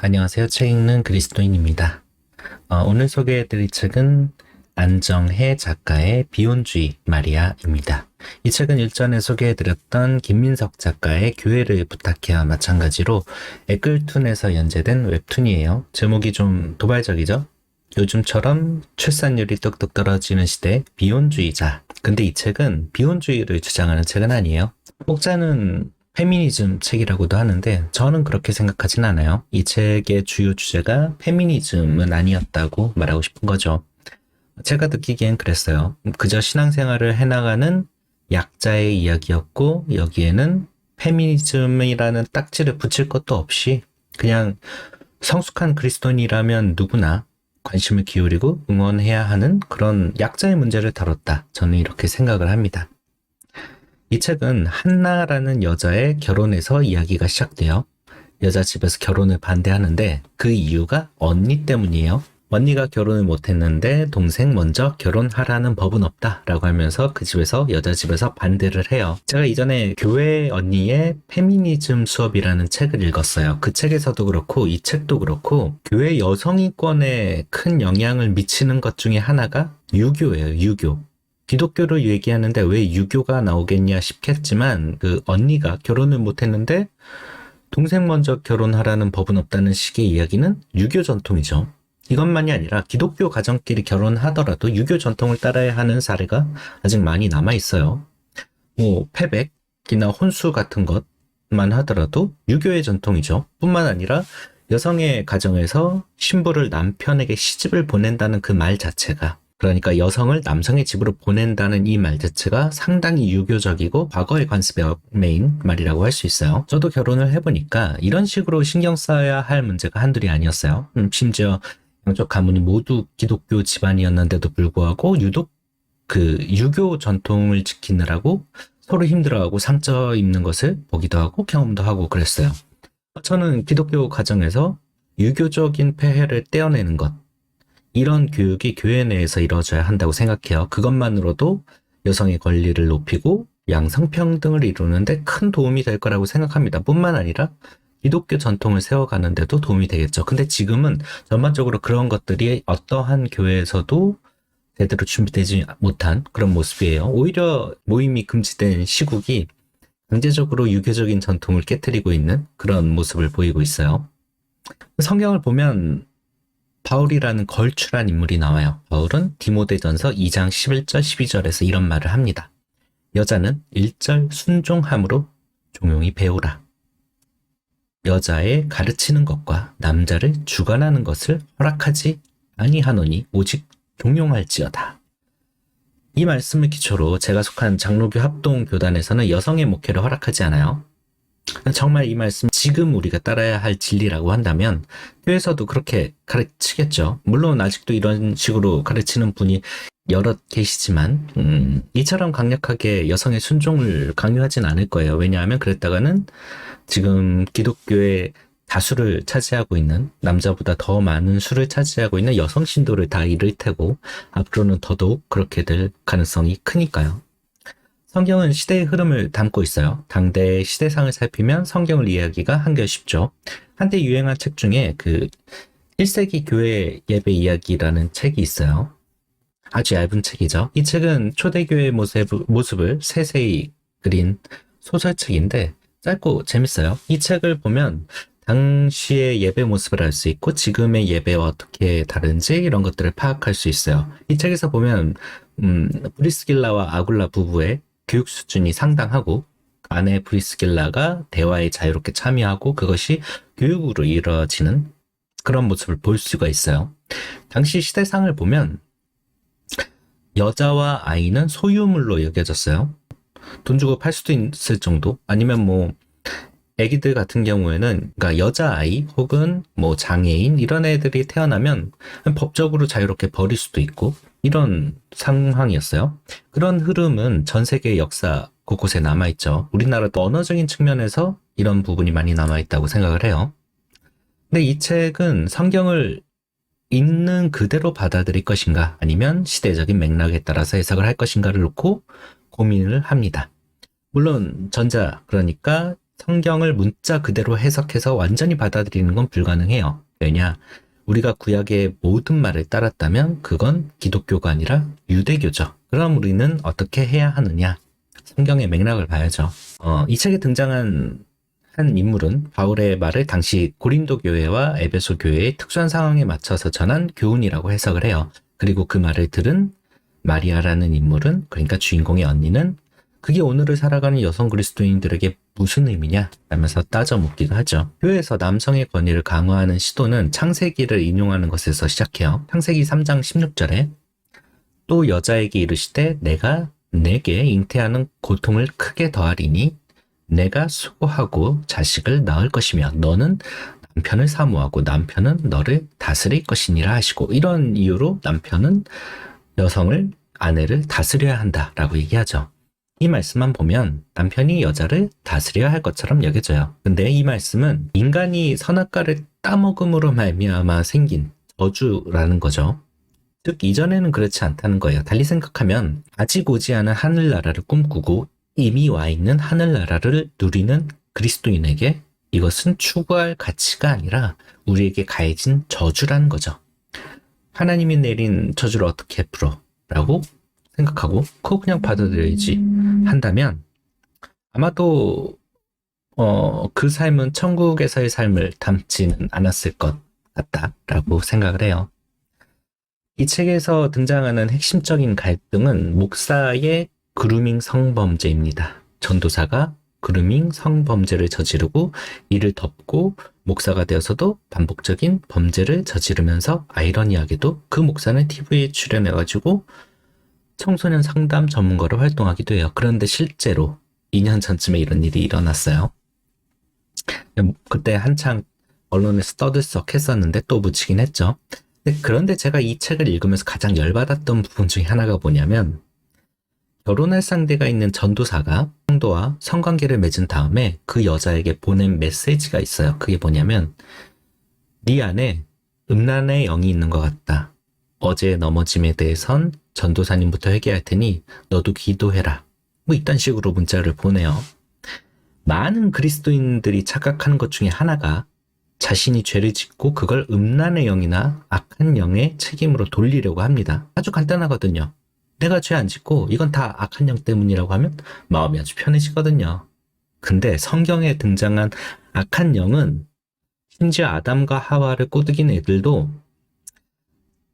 안녕하세요. 책 읽는 그리스도인입니다. 오늘 소개해드릴 책은 안정해 작가의 비혼주의 마리아입니다. 이 책은 일전에 소개해드렸던 김민석 작가의 교회를 부탁해와 마찬가지로 에글툰에서 연재된 웹툰이에요. 제목이 좀 도발적이죠? 요즘처럼 출산율이 뚝뚝 떨어지는 시대 비혼주의자. 근데 이 책은 비혼주의를 주장하는 책은 아니에요. 혹자는 페미니즘 책이라고도 하는데 저는 그렇게 생각하진 않아요. 이 책의 주요 주제가 페미니즘은 아니었다고 말하고 싶은 거죠. 제가 느끼기엔 그랬어요. 그저 신앙생활을 해나가는 약자의 이야기였고 여기에는 페미니즘이라는 딱지를 붙일 것도 없이 그냥 성숙한 그리스도인이라면 누구나 관심을 기울이고 응원해야 하는 그런 약자의 문제를 다뤘다. 저는 이렇게 생각을 합니다. 이 책은 한나라는 여자의 결혼에서 이야기가 시작돼요. 여자 집에서 결혼을 반대하는데 그 이유가 언니 때문이에요. 언니가 결혼을 못했는데 동생 먼저 결혼하라는 법은 없다라고 하면서 그 집에서 여자 집에서 반대를 해요. 제가 이전에 교회 언니의 페미니즘 수업이라는 책을 읽었어요. 그 책에서도 그렇고 이 책도 그렇고 교회 여성인권에 큰 영향을 미치는 것 중에 하나가 유교예요. 유교. 기독교를 얘기하는데 왜 유교가 나오겠냐 싶겠지만 그 언니가 결혼을 못했는데 동생 먼저 결혼하라는 법은 없다는 식의 이야기는 유교 전통이죠. 이것만이 아니라 기독교 가정끼리 결혼하더라도 유교 전통을 따라야 하는 사례가 아직 많이 남아있어요. 패백이나 혼수 같은 것만 하더라도 유교의 전통이죠. 뿐만 아니라 여성의 가정에서 신부를 남편에게 시집을 보낸다는 그 말 자체가 그러니까 여성을 남성의 집으로 보낸다는 이 말 자체가 상당히 유교적이고 과거의 관습에 메인 말이라고 할 수 있어요. 저도 결혼을 해보니까 이런 식으로 신경 써야 할 문제가 한둘이 아니었어요. 심지어 양쪽 가문이 모두 기독교 집안이었는데도 불구하고 유독 그 유교 전통을 지키느라고 서로 힘들어하고 상처 입는 것을 보기도 하고 경험도 하고 그랬어요. 저는 기독교 가정에서 유교적인 폐해를 떼어내는 것 이런 교육이 교회 내에서 이루어져야 한다고 생각해요. 그것만으로도 여성의 권리를 높이고 양성평등을 이루는데 큰 도움이 될 거라고 생각합니다. 뿐만 아니라 기독교 전통을 세워가는데도 도움이 되겠죠. 근데 지금은 전반적으로 그런 것들이 어떠한 교회에서도 제대로 준비되지 못한 그런 모습이에요. 오히려 모임이 금지된 시국이 강제적으로 유교적인 전통을 깨트리고 있는 그런 모습을 보이고 있어요. 성경을 보면 바울이라는 걸출한 인물이 나와요. 바울은 디모데전서 2장 11절 12절에서 이런 말을 합니다. 여자는 1절 순종함으로 종용히 배우라. 여자의 가르치는 것과 남자를 주관하는 것을 허락하지 아니하노니 오직 종용할지어다. 이 말씀을 기초로 제가 속한 장로교 합동교단에서는 여성의 목회를 허락하지 않아요. 정말 이 말씀 지금 우리가 따라야 할 진리라고 한다면 교회에서도 그렇게 가르치겠죠. 물론 아직도 이런 식으로 가르치는 분이 여럿 계시지만 이처럼 강력하게 여성의 순종을 강요하진 않을 거예요. 왜냐하면 그랬다가는 지금 기독교의 다수를 차지하고 있는 남자보다 더 많은 수를 차지하고 있는 여성 신도를 다 잃을 테고 앞으로는 더더욱 그렇게 될 가능성이 크니까요. 성경은 시대의 흐름을 담고 있어요. 당대의 시대상을 살피면 성경을 이해하기가 한결 쉽죠. 한때 유행한 책 중에 그 1세기 교회 예배 이야기라는 책이 있어요. 아주 얇은 책이죠. 이 책은 초대교회의 모습을 세세히 그린 소설책인데 짧고 재밌어요. 이 책을 보면 당시의 예배 모습을 알 수 있고 지금의 예배와 어떻게 다른지 이런 것들을 파악할 수 있어요. 이 책에서 보면 브리스길라와 아굴라 부부의 교육 수준이 상당하고 아내 브리스길라가 대화에 자유롭게 참여하고 그것이 교육으로 이루어지는 그런 모습을 볼 수가 있어요. 당시 시대상을 보면 여자와 아이는 소유물로 여겨졌어요. 돈 주고 팔 수도 있을 정도 아니면 애기들 같은 경우에는 그러니까 여자아이 혹은 장애인 이런 애들이 태어나면 법적으로 자유롭게 버릴 수도 있고 이런 상황이었어요. 그런 흐름은 전 세계 역사 곳곳에 남아있죠. 우리나라도 언어적인 측면에서 이런 부분이 많이 남아있다고 생각을 해요. 근데 이 책은 성경을 있는 그대로 받아들일 것인가 아니면 시대적인 맥락에 따라서 해석을 할 것인가를 놓고 고민을 합니다. 물론 전자 그러니까 성경을 문자 그대로 해석해서 완전히 받아들이는 건 불가능해요. 왜냐? 우리가 구약의 모든 말을 따랐다면 그건 기독교가 아니라 유대교죠. 그럼 우리는 어떻게 해야 하느냐? 성경의 맥락을 봐야죠. 이 책에 등장한 한 인물은 바울의 말을 당시 고린도 교회와 에베소 교회의 특수한 상황에 맞춰서 전한 교훈이라고 해석을 해요. 그리고 그 말을 들은 마리아라는 인물은, 그러니까 주인공의 언니는 그게 오늘을 살아가는 여성 그리스도인들에게 무슨 의미냐? 라면서 따져 묻기도 하죠. 교회에서 남성의 권위를 강화하는 시도는 창세기를 인용하는 것에서 시작해요. 창세기 3장 16절에 또 여자에게 이르시되 내가 내게 잉태하는 고통을 크게 더하리니 내가 수고하고 자식을 낳을 것이며 너는 남편을 사모하고 남편은 너를 다스릴 것이니라 하시고, 이런 이유로 남편은 여성을, 아내를 다스려야 한다라고 얘기하죠. 이 말씀만 보면 남편이 여자를 다스려야 할 것처럼 여겨져요. 근데 이 말씀은 인간이 선악과를 따먹음으로 말미암아 생긴 저주라는 거죠. 즉 이전에는 그렇지 않다는 거예요. 달리 생각하면 아직 오지 않은 하늘나라를 꿈꾸고 이미 와 있는 하늘나라를 누리는 그리스도인에게 이것은 추구할 가치가 아니라 우리에게 가해진 저주라는 거죠. 하나님이 내린 저주를 어떻게 풀어? 라고 생각하고 그거 그냥 받아들여야지 한다면 아마도 그 삶은 천국에서의 삶을 담지는 않았을 것 같다라고 생각을 해요. 이 책에서 등장하는 핵심적인 갈등은 목사의 그루밍 성범죄입니다. 전도사가 그루밍 성범죄를 저지르고 이를 덮고 목사가 되어서도 반복적인 범죄를 저지르면서 아이러니하게도 그 목사는 TV에 출연해가지고 청소년 상담 전문가로 활동하기도 해요. 그런데 실제로 2년 전쯤에 이런 일이 일어났어요. 그때 한창 언론에서 떠들썩했었는데 또 묻히긴 했죠. 그런데 제가 이 책을 읽으면서 가장 열받았던 부분 중에 하나가 뭐냐면, 결혼할 상대가 있는 전도사가 성도와 성관계를 맺은 다음에 그 여자에게 보낸 메시지가 있어요. 그게 뭐냐면, 네 안에 음란의 영이 있는 것 같다. 어제의 넘어짐에 대해선 전도사님부터 회개할 테니 너도 기도해라. 뭐 이딴 식으로 문자를 보내요. 많은 그리스도인들이 착각하는 것 중에 하나가 자신이 죄를 짓고 그걸 음란의 영이나 악한 영의 책임으로 돌리려고 합니다. 아주 간단하거든요. 내가 죄 안 짓고 이건 다 악한 영 때문이라고 하면 마음이 아주 편해지거든요. 근데 성경에 등장한 악한 영은 심지어 아담과 하와를 꼬드긴 애들도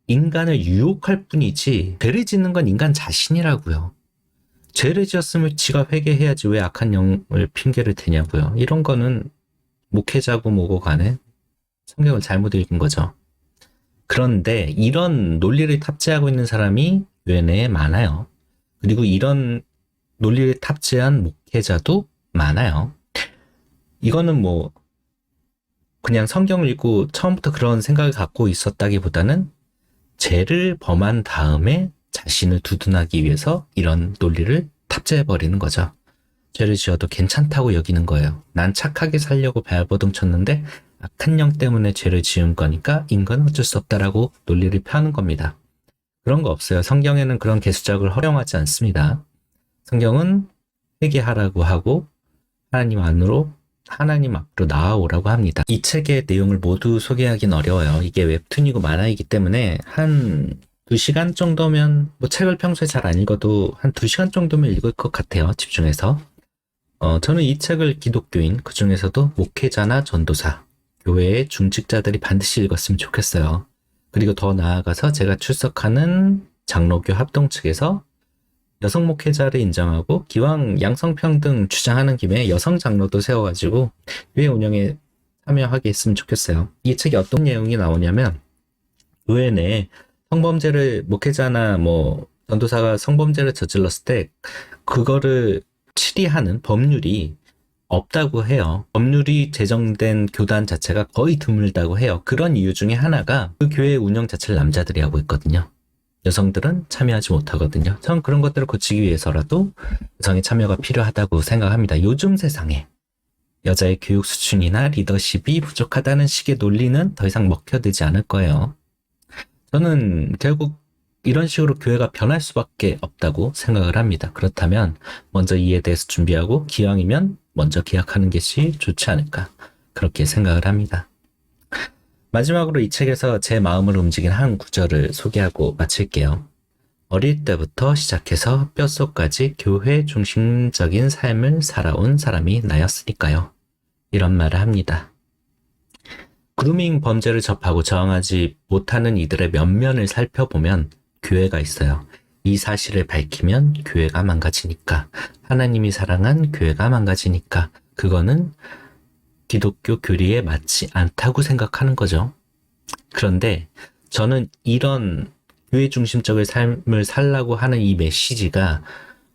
인간을 유혹할 뿐이지 죄를 짓는 건 인간 자신이라고요. 죄를 지었으면 지가 회개해야지 왜 악한 영을 핑계를 대냐고요. 이런 거는 목회자고 뭐고 간에 성경을 잘못 읽은 거죠. 그런데 이런 논리를 탑재하고 있는 사람이 교회 내에 많아요. 그리고 이런 논리를 탑재한 목회자도 많아요. 이거는 뭐 그냥 성경을 읽고 처음부터 그런 생각을 갖고 있었다기보다는 죄를 범한 다음에 자신을 두둔하기 위해서 이런 논리를 탑재해버리는 거죠. 죄를 지어도 괜찮다고 여기는 거예요. 난 착하게 살려고 발버둥 쳤는데 악한 영 때문에 죄를 지은 거니까 인간은 어쩔 수 없다라고 논리를 펴는 겁니다. 그런 거 없어요. 성경에는 그런 개수작을 허용하지 않습니다. 성경은 회개하라고 하고 하나님 앞으로 나아오라고 합니다. 이 책의 내용을 모두 소개하긴 어려워요. 이게 웹툰이고 만화이기 때문에 한 2시간 정도면, 뭐 책을 평소에 잘 안 읽어도 한 2시간 정도면 읽을 것 같아요. 집중해서. 저는 이 책을 기독교인, 그 중에서도 목회자나 전도사, 교회의 중직자들이 반드시 읽었으면 좋겠어요. 그리고 더 나아가서 제가 출석하는 장로교 합동 측에서 여성 목회자를 인정하고 기왕 양성평등 주장하는 김에 여성 장로도 세워가지고 교회 운영에 참여하게 했으면 좋겠어요. 이 책에 어떤 내용이 나오냐면, 교회 내에 성범죄를, 목회자나 뭐 전도사가 성범죄를 저질렀을 때 그거를 치리하는 법률이 없다고 해요. 법률이 제정된 교단 자체가 거의 드물다고 해요. 그런 이유 중에 하나가 그 교회 운영 자체를 남자들이 하고 있거든요. 여성들은 참여하지 못하거든요. 전 그런 것들을 고치기 위해서라도 여성의 참여가 필요하다고 생각합니다. 요즘 세상에 여자의 교육 수준이나 리더십이 부족하다는 식의 논리는 더 이상 먹혀들지 않을 거예요. 저는 결국 이런 식으로 교회가 변할 수밖에 없다고 생각을 합니다. 그렇다면 먼저 이에 대해서 준비하고 기왕이면 먼저 계약하는 것이 좋지 않을까 그렇게 생각을 합니다. 마지막으로 이 책에서 제 마음을 움직인 한 구절을 소개하고 마칠게요. 어릴 때부터 시작해서 뼛속까지 교회 중심적인 삶을 살아온 사람이 나였으니까요. 이런 말을 합니다. 그루밍 범죄를 접하고 저항하지 못하는 이들의 면면을 살펴보면 교회가 있어요. 이 사실을 밝히면 교회가 망가지니까, 하나님이 사랑한 교회가 망가지니까 그거는 기독교 교리에 맞지 않다고 생각하는 거죠. 그런데 저는 이런 교회 중심적인 삶을 살라고 하는 이 메시지가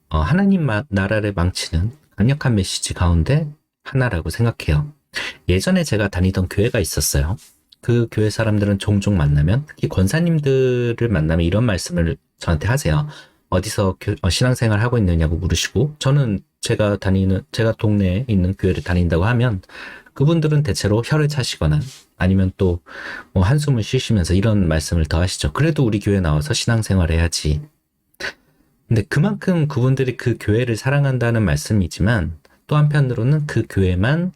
하나님 나라를 망치는 강력한 메시지 가운데 하나라고 생각해요. 예전에 제가 다니던 교회가 있었어요. 그 교회 사람들은 종종 만나면, 특히 권사님들을 만나면 이런 말씀을 저한테 하세요. 어디서 신앙생활 하고 있느냐고 물으시고, 저는 제가 동네에 있는 교회를 다닌다고 하면 그분들은 대체로 혀를 차시거나 아니면 또 뭐 한숨을 쉬시면서 이런 말씀을 더 하시죠. 그래도 우리 교회 나와서 신앙생활 해야지. 근데 그만큼 그분들이 그 교회를 사랑한다는 말씀이지만 또 한편으로는 그 교회만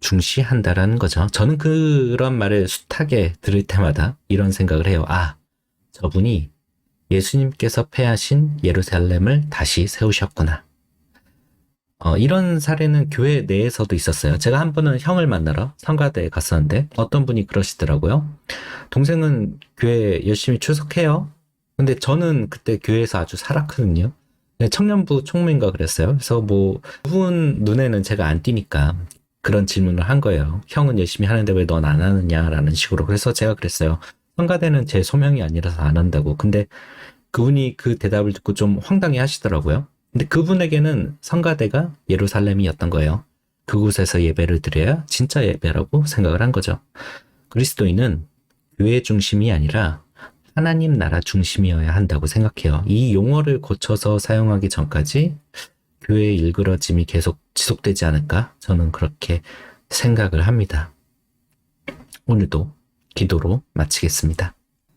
중시한다라는 거죠. 저는 그런 말을 숱하게 들을 때마다 이런 생각을 해요. 아, 저분이 예수님께서 패하신 예루살렘을 다시 세우셨구나. 이런 사례는 교회 내에서도 있었어요. 제가 한 번은 형을 만나러 성가대에 갔었는데 어떤 분이 그러시더라고요. 동생은 교회 열심히 출석해요. 근데 저는 그때 교회에서 아주 살았거든요. 청년부 총무인가 그랬어요. 그래서 뭐 그분 눈에는 제가 안 띄니까 그런 질문을 한 거예요. 형은 열심히 하는데 왜 넌 안 하느냐라는 식으로. 그래서 제가 그랬어요. 성가대는 제 소명이 아니라서 안 한다고. 근데 그분이 그 대답을 듣고 좀 황당해 하시더라고요. 근데 그분에게는 성가대가 예루살렘이었던 거예요. 그곳에서 예배를 드려야 진짜 예배라고 생각을 한 거죠. 그리스도인은 교회 중심이 아니라 하나님 나라 중심이어야 한다고 생각해요. 이 용어를 고쳐서 사용하기 전까지 교회의 일그러짐이 계속 지속되지 않을까? 저는 그렇게 생각을 합니다. 오늘도 기도로 마치겠습니다.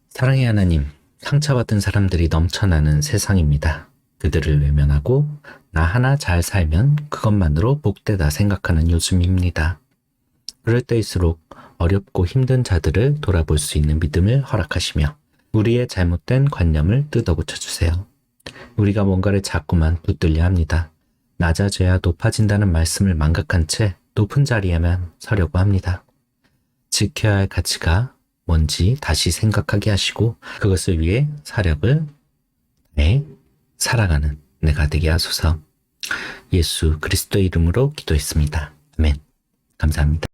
사랑의 하나님, 상처받은 사람들이 넘쳐나는 세상입니다. 그들을 외면하고 나 하나 잘 살면 그것만으로 복되다 생각하는 요즘입니다. 그럴 때일수록 어렵고 힘든 자들을 돌아볼 수 있는 믿음을 허락하시며 우리의 잘못된 관념을 뜯어고쳐주세요. 우리가 뭔가를 자꾸만 붙들려 합니다. 낮아져야 높아진다는 말씀을 망각한 채 높은 자리에만 서려고 합니다. 지켜야 할 가치가 뭔지 다시 생각하게 하시고 그것을 위해 사력을 내 살아가는 내가 되게 하소서. 예수 그리스도의 이름으로 기도했습니다. 아멘. 감사합니다.